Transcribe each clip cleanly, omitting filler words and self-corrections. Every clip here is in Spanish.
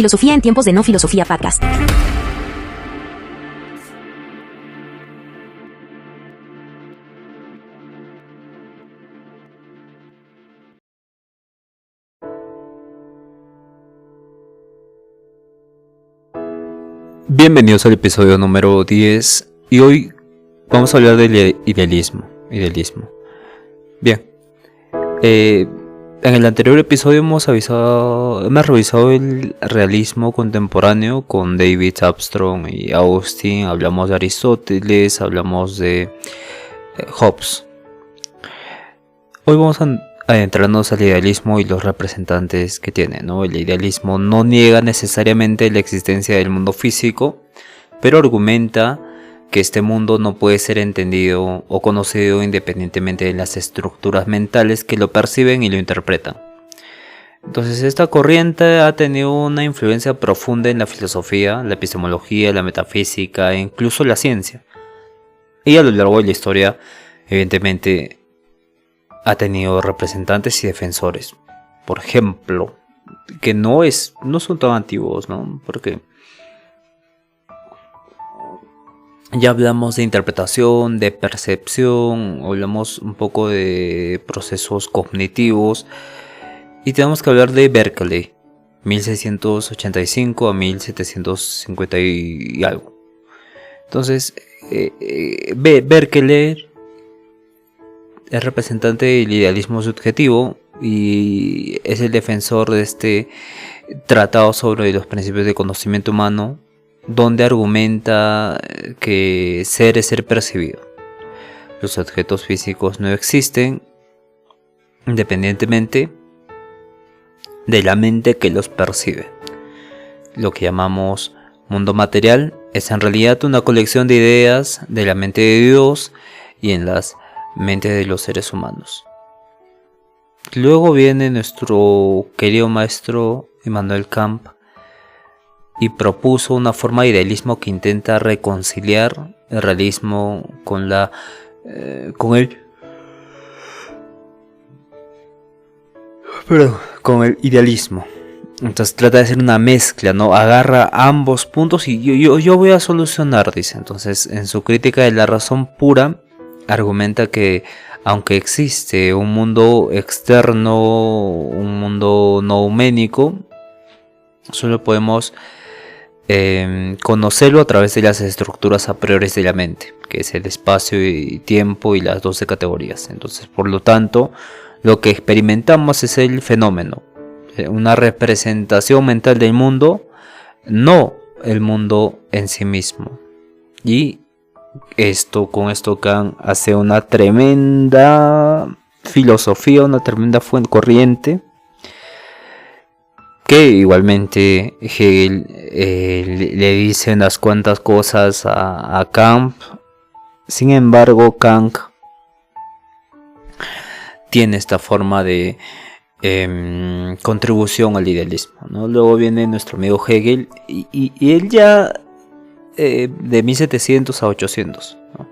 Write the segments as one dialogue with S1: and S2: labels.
S1: Filosofía en tiempos de no filosofía podcast.
S2: Bienvenidos al episodio número 10 y hoy vamos a hablar del idealismo. Bien, en el anterior episodio hemos revisado el realismo contemporáneo con David Armstrong y Austin. Hablamos de Aristóteles, hablamos de Hobbes. Hoy vamos a adentrarnos al idealismo y los representantes que tiene, ¿no? El idealismo no niega necesariamente la existencia del mundo físico, pero argumenta que este mundo no puede ser entendido o conocido independientemente de las estructuras mentales que lo perciben y lo interpretan. Entonces, esta corriente ha tenido una influencia profunda en la filosofía, la epistemología, la metafísica e incluso la ciencia. Y a lo largo de la historia, evidentemente, ha tenido representantes y defensores. Por ejemplo, que no son tan antiguos, ¿no? Porque ya hablamos de interpretación, de percepción, hablamos un poco de procesos cognitivos y tenemos que hablar de Berkeley, 1685 a 1750 y algo. Entonces, Berkeley es representante del idealismo subjetivo y es el defensor de este tratado sobre los principios de conocimiento humano, donde argumenta que ser es ser percibido. Los objetos físicos no existen independientemente de la mente que los percibe. Lo que llamamos mundo material es en realidad una colección de ideas de la mente de Dios y en las mentes de los seres humanos. Luego viene nuestro querido maestro Immanuel Kant y propuso una forma de idealismo que intenta reconciliar el realismo con el idealismo. Entonces trata de hacer una mezcla, ¿no? Agarra ambos puntos y yo voy a solucionar, dice. Entonces, en su crítica de la razón pura, argumenta que aunque existe un mundo externo, un mundo no huménico, solo podemos conocerlo a través de las estructuras a priori de la mente, que es el espacio y tiempo y las 12 categorías. Entonces, por lo tanto, lo que experimentamos es el fenómeno, una representación mental del mundo, no el mundo en sí mismo. Y con esto Kant hace una tremenda filosofía, una tremenda corriente, que igualmente Hegel le dice unas cuantas cosas a Kant. Sin embargo, Kant tiene esta forma de contribución al idealismo, ¿no? Luego viene nuestro amigo Hegel y él ya de 1700 a 800, ¿no?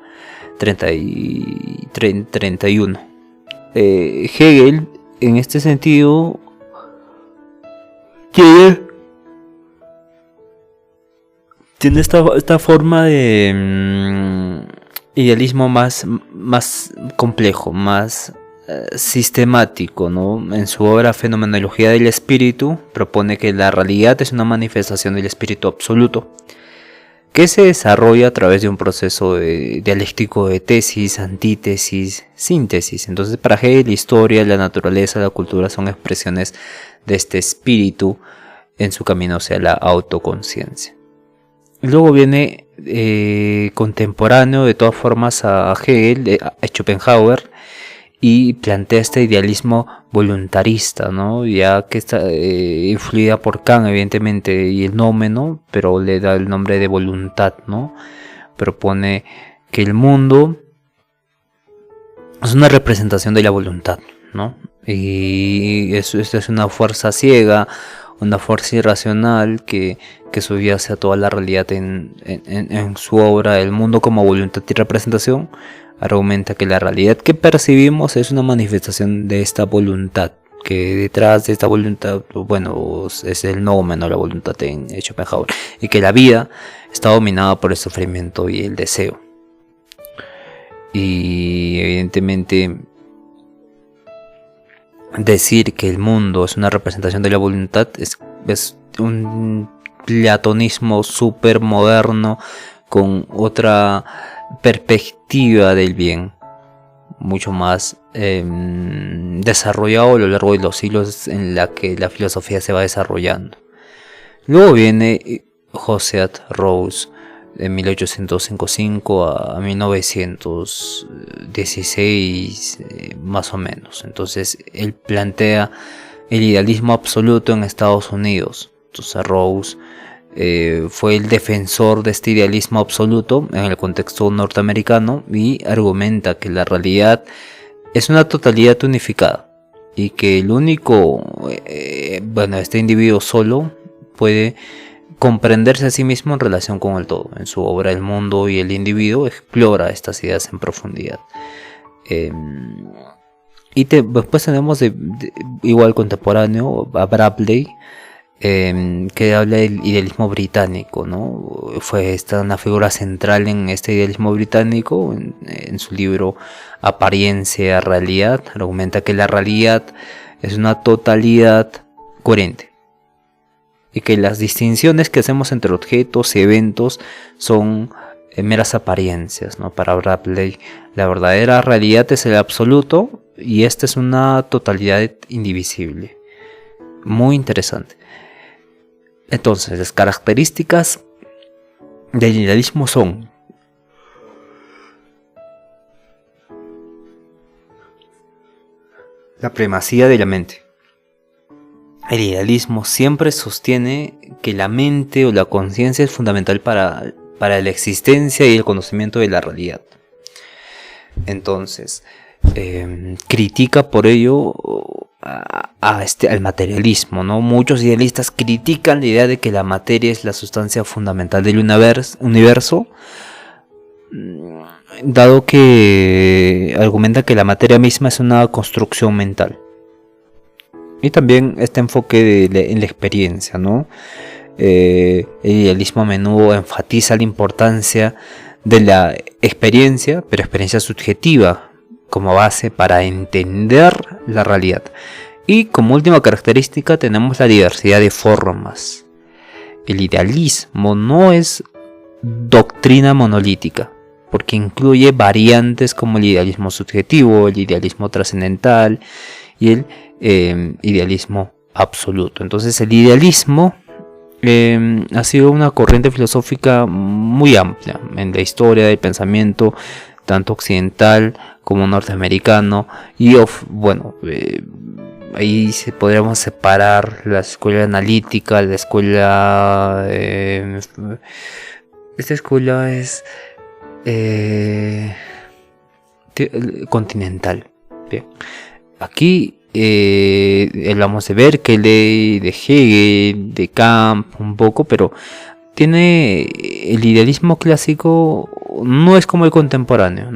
S2: 31. Hegel, en este sentido, tiene esta forma de idealismo más complejo, más sistemático, ¿no? En su obra Fenomenología del Espíritu propone que la realidad es una manifestación del espíritu absoluto, que se desarrolla a través de un proceso dialéctico de tesis, antítesis, síntesis. Entonces, para Hegel, la historia, la naturaleza, la cultura son expresiones de este espíritu en su camino hacia la autoconciencia. Luego viene contemporáneo de todas formas a Hegel, a Schopenhauer, y plantea este idealismo voluntarista, ¿no? Ya que está influida por Kant, evidentemente, y el nómeno, pero le da el nombre de voluntad, ¿no? Propone que el mundo es una representación de la voluntad, ¿no? Y esto es una fuerza ciega, una fuerza irracional que subyace a toda la realidad en su obra El mundo como voluntad y representación. Argumenta que la realidad que percibimos es una manifestación de esta voluntad, que detrás de esta voluntad, bueno, es el nomen o la voluntad en Schopenhauer, y que la vida está dominada por el sufrimiento y el deseo. Y evidentemente decir que el mundo es una representación de la voluntad es un platonismo súper moderno con otra perspectiva del bien, mucho más desarrollado a lo largo de los siglos en la que la filosofía se va desarrollando. Luego viene Joseph Rawls de 1855 a 1916, más o menos. Entonces él plantea el idealismo absoluto en Estados Unidos. Entonces Rawls fue el defensor de este idealismo absoluto en el contexto norteamericano y argumenta que la realidad es una totalidad unificada y que el único, este individuo solo puede comprenderse a sí mismo en relación con el todo. En su obra El mundo y el individuo explora estas ideas en profundidad. Después tenemos igual contemporáneo a Bradley, que habla del idealismo británico, ¿no? Fue una figura central en este idealismo británico. En su libro Apariencia, Realidad, argumenta que la realidad es una totalidad coherente y que las distinciones que hacemos entre objetos y eventos son meras apariencias, ¿no? Para Bradley, la verdadera realidad es el absoluto y esta es una totalidad indivisible. Muy interesante. Entonces, las características del idealismo son: la primacía de la mente. El idealismo siempre sostiene que la mente o la conciencia es fundamental para la existencia y el conocimiento de la realidad. Entonces, critica por ello al materialismo, ¿no? Muchos idealistas critican la idea de que la materia es la sustancia fundamental del universo, dado que argumenta que la materia misma es una construcción mental. Y también este enfoque en la experiencia, ¿no? El idealismo a menudo enfatiza la importancia de la experiencia, pero experiencia subjetiva, como base para entender la realidad. Y como última característica tenemos la diversidad de formas. El idealismo no es doctrina monolítica, porque incluye variantes como el idealismo subjetivo, el idealismo trascendental y el idealismo absoluto. Entonces el idealismo ha sido una corriente filosófica muy amplia en la historia del pensamiento, tanto occidental como norteamericano. Y ahí podríamos separar la escuela analítica, la escuela... esta escuela es continental. Bien. Aquí hablamos de Berkeley, de Hegel, de Kant un poco, pero tiene el idealismo clásico, no es como el contemporáneo,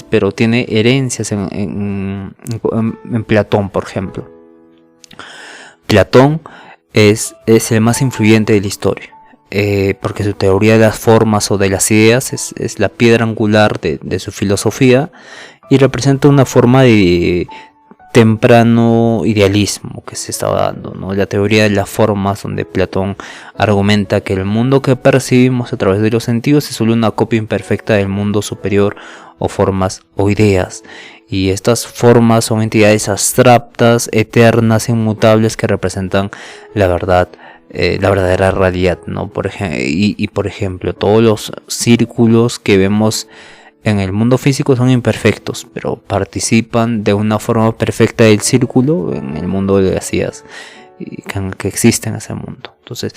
S2: pero tiene herencias en Platón, por ejemplo. Platón es el más influyente de la historia, porque su teoría de las formas o de las ideas es la piedra angular de su filosofía y representa una forma de temprano idealismo que se estaba dando, ¿no? La teoría de las formas, donde Platón argumenta que el mundo que percibimos a través de los sentidos es solo una copia imperfecta del mundo superior, o formas o ideas, y estas formas son entidades abstractas, eternas, inmutables, que representan la verdad, la verdadera realidad, ¿no? Por ejemplo, todos los círculos que vemos en el mundo físico son imperfectos, pero participan de una forma perfecta del círculo en el mundo de las ideas que existen en ese mundo. Entonces,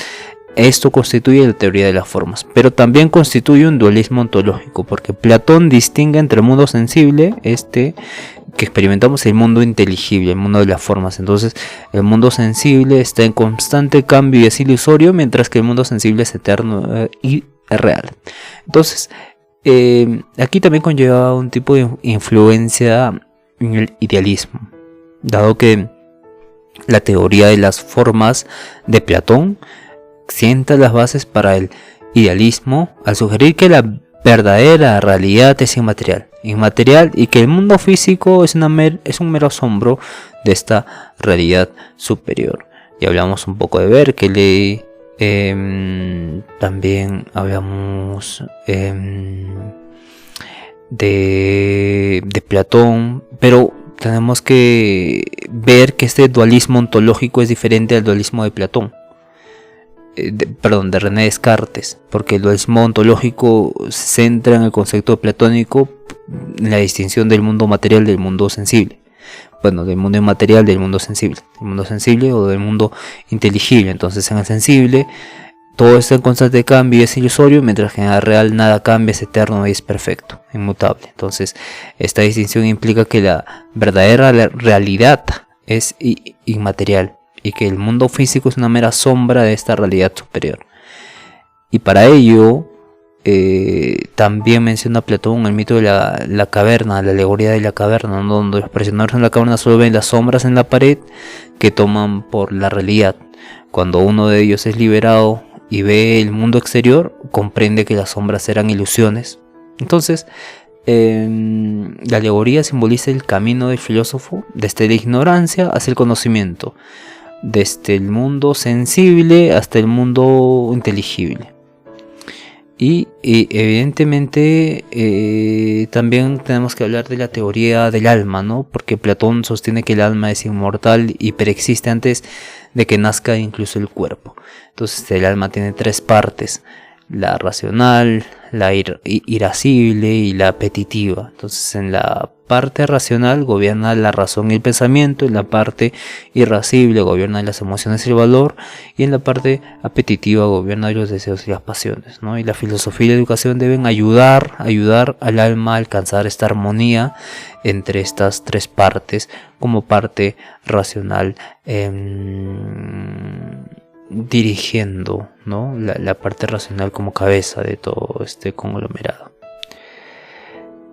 S2: esto constituye la teoría de las formas, pero también constituye un dualismo ontológico, porque Platón distingue entre el mundo sensible, que experimentamos, y el mundo inteligible, el mundo de las formas. Entonces, el mundo sensible está en constante cambio y es ilusorio, mientras que el mundo sensible es eterno y es real. Entonces, aquí también conlleva un tipo de influencia en el idealismo, dado que La teoría de las formas de Platón sienta las bases para el idealismo al sugerir que la verdadera realidad es inmaterial y que el mundo físico es un mero asombro de esta realidad superior. Ya hablamos un poco de Berkeley, también hablamos de Platón, pero tenemos que ver que este dualismo ontológico es diferente al dualismo de Platón. De René Descartes, porque el dualismo ontológico se centra en el concepto platónico, en la distinción del mundo material del mundo sensible. Bueno, del mundo inmaterial del mundo sensible o del mundo inteligible. Entonces, en el sensible todo está en constante cambio y es ilusorio, mientras que en el real nada cambia, es eterno y es perfecto, inmutable. Entonces, esta distinción implica que la verdadera realidad es inmaterial y que el mundo físico es una mera sombra de esta realidad superior. Y para ello, también menciona Platón el mito de la caverna, la alegoría de la caverna, donde los prisioneros en la caverna solo ven las sombras en la pared que toman por la realidad. Cuando uno de ellos es liberado y ve el mundo exterior, comprende que las sombras eran ilusiones. Entonces, la alegoría simboliza el camino del filósofo desde la ignorancia hacia el conocimiento, desde el mundo sensible hasta el mundo inteligible. Y evidentemente también tenemos que hablar de la teoría del alma, ¿no? Porque Platón sostiene que el alma es inmortal y preexiste antes de que nazca incluso el cuerpo. Entonces el alma tiene tres partes: la racional, la irascible y la apetitiva. Entonces en la parte racional gobierna la razón y el pensamiento, en la parte irascible gobiernan las emociones y el valor, y en la parte apetitiva gobiernan los deseos y las pasiones, ¿no? Y la filosofía y la educación deben ayudar al alma a alcanzar esta armonía entre estas tres partes, como parte racional, dirigiendo, ¿no? la parte racional como cabeza de todo este conglomerado.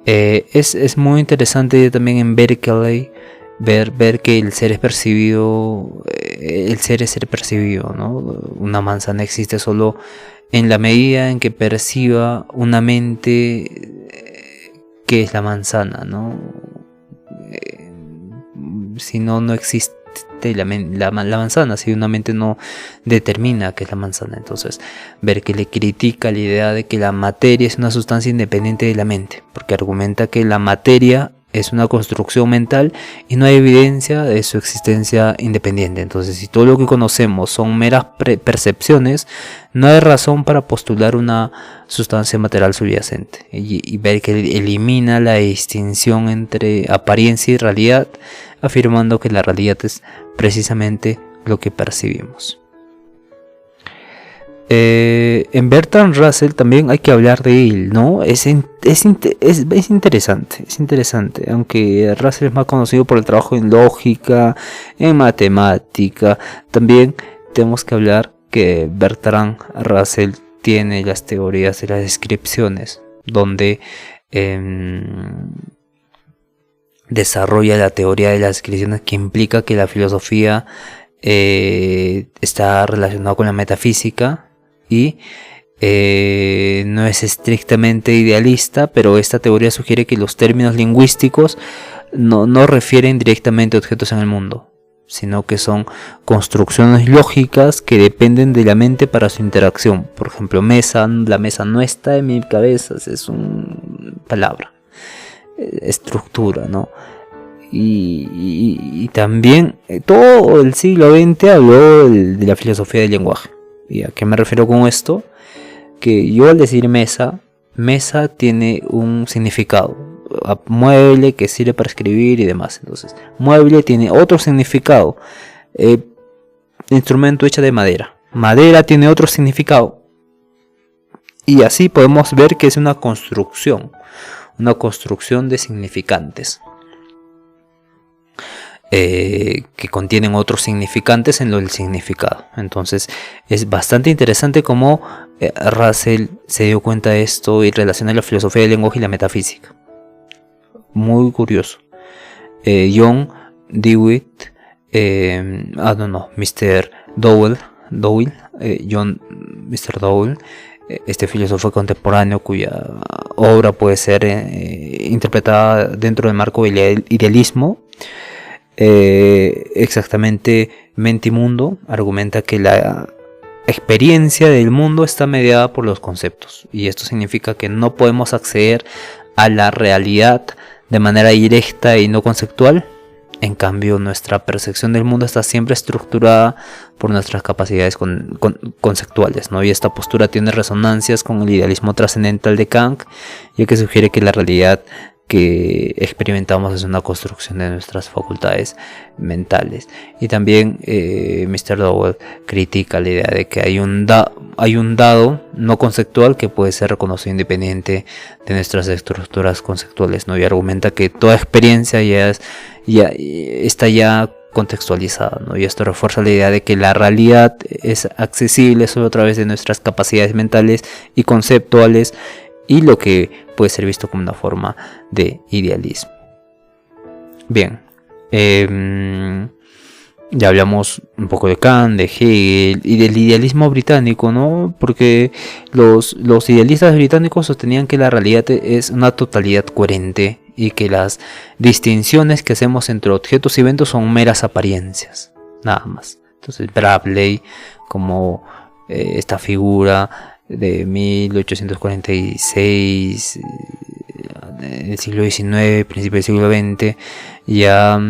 S2: Es muy interesante también en Berkeley ver que el ser es percibido, ser percibido, ¿no? Una manzana existe solo en la medida en que perciba una mente que es la manzana, ¿no? Si no existe la manzana, si una mente no determina qué es la manzana. Entonces, Berkeley critica la idea de que la materia es una sustancia independiente de la mente, porque argumenta que la materia es una construcción mental y no hay evidencia de su existencia independiente. Entonces, si todo lo que conocemos son meras percepciones, no hay razón para postular una sustancia material subyacente. Y Berkeley elimina la distinción entre apariencia y realidad, afirmando que la realidad es precisamente lo que percibimos. En Bertrand Russell también hay que hablar de él, ¿no? Es interesante, aunque Russell es más conocido por el trabajo en lógica, en matemática. También tenemos que hablar que Bertrand Russell tiene las teorías de las descripciones, donde desarrolla la teoría de las descripciones, que implica que la filosofía está relacionada con la metafísica y no es estrictamente idealista, pero esta teoría sugiere que los términos lingüísticos no refieren directamente a objetos en el mundo, sino que son construcciones lógicas que dependen de la mente para su interacción. Por ejemplo, la mesa no está en mi cabeza, es una palabra, estructura, ¿no? Y también todo el siglo XX habló de la filosofía del lenguaje. ¿Y a qué me refiero con esto? Que yo al decir mesa tiene un significado. Mueble, que sirve para escribir y demás. Entonces, mueble tiene otro significado. Instrumento hecho de madera. Madera tiene otro significado. Y así podemos ver que es una construcción de significantes. Que contienen otros significantes en lo del significado. Entonces es bastante interesante cómo Russell se dio cuenta de esto y relaciona la filosofía del lenguaje y la metafísica. Muy curioso. John Dewey Mr. Dowell, Mr. Dowell, este filósofo contemporáneo cuya obra puede ser interpretada dentro del marco del idealismo. Exactamente, Mente y Mundo argumenta que la experiencia del mundo está mediada por los conceptos, y esto significa que no podemos acceder a la realidad de manera directa y no conceptual. En cambio, nuestra percepción del mundo está siempre estructurada por nuestras capacidades conceptuales, ¿no? Y esta postura tiene resonancias con el idealismo trascendental de Kant, ya que sugiere que la realidad que experimentamos es una construcción de nuestras facultades mentales. Y también Mr. Dowell critica la idea de que hay un dado no conceptual que puede ser reconocido independiente de nuestras estructuras conceptuales, ¿no? Y argumenta que toda experiencia está contextualizada, ¿no? Y esto refuerza la idea de que la realidad es accesible solo a través de nuestras capacidades mentales y conceptuales, y lo que puede ser visto como una forma de idealismo. Bien, ya hablamos un poco de Kant, de Hegel y del idealismo británico, ¿no? Porque los idealistas británicos sostenían que la realidad es una totalidad coherente y que las distinciones que hacemos entre objetos y eventos son meras apariencias, nada más. Entonces Bradley, como esta figura de 1846, del siglo XIX, principio del siglo XX, ya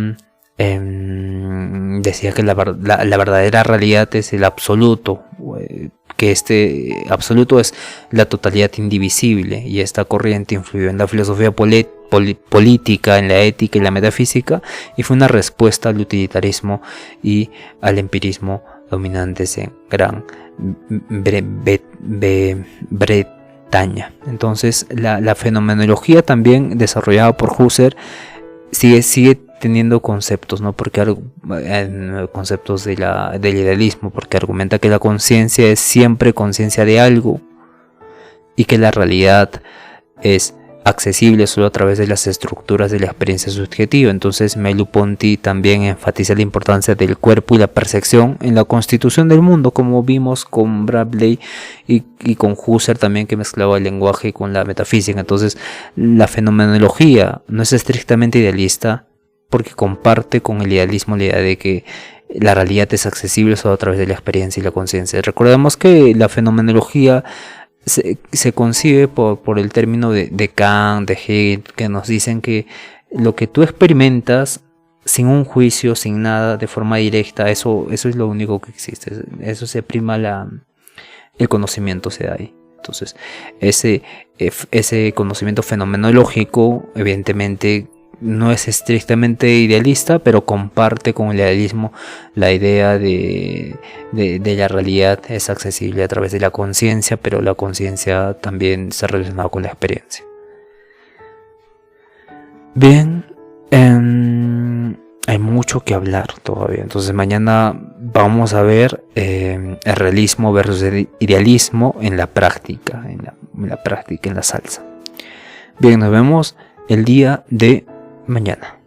S2: decía que la verdadera realidad es el absoluto, que este absoluto es la totalidad indivisible, y esta corriente influyó en la filosofía política, en la ética y la metafísica, y fue una respuesta al utilitarismo y al empirismo dominantes en Gran Bretaña. Entonces la fenomenología, también desarrollada por Husserl, sigue teniendo conceptos, ¿no? Porque conceptos del idealismo, porque argumenta que la conciencia es siempre conciencia de algo y que la realidad es accesible solo a través de las estructuras de la experiencia subjetiva. Entonces Merleau-Ponty también enfatiza la importancia del cuerpo y la percepción en la constitución del mundo, como vimos con Bradley y con Husserl también, que mezclaba el lenguaje con la metafísica. Entonces la fenomenología no es estrictamente idealista, porque comparte con el idealismo la idea de que la realidad es accesible solo a través de la experiencia y la conciencia. Recordemos que la fenomenología se concibe por el término de Kant, de Hegel, que nos dicen que lo que tú experimentas sin un juicio, sin nada, de forma directa, eso es lo único que existe. Eso se prima el conocimiento, se da ahí. Entonces ese conocimiento fenomenológico evidentemente no es estrictamente idealista, pero comparte con el idealismo la idea de la realidad es accesible a través de la conciencia, pero la conciencia también está relacionada con la experiencia. Bien, hay mucho que hablar todavía. Entonces mañana vamos a ver el realismo versus el idealismo en la práctica, en la salsa. Bien, nos vemos el día de mañana.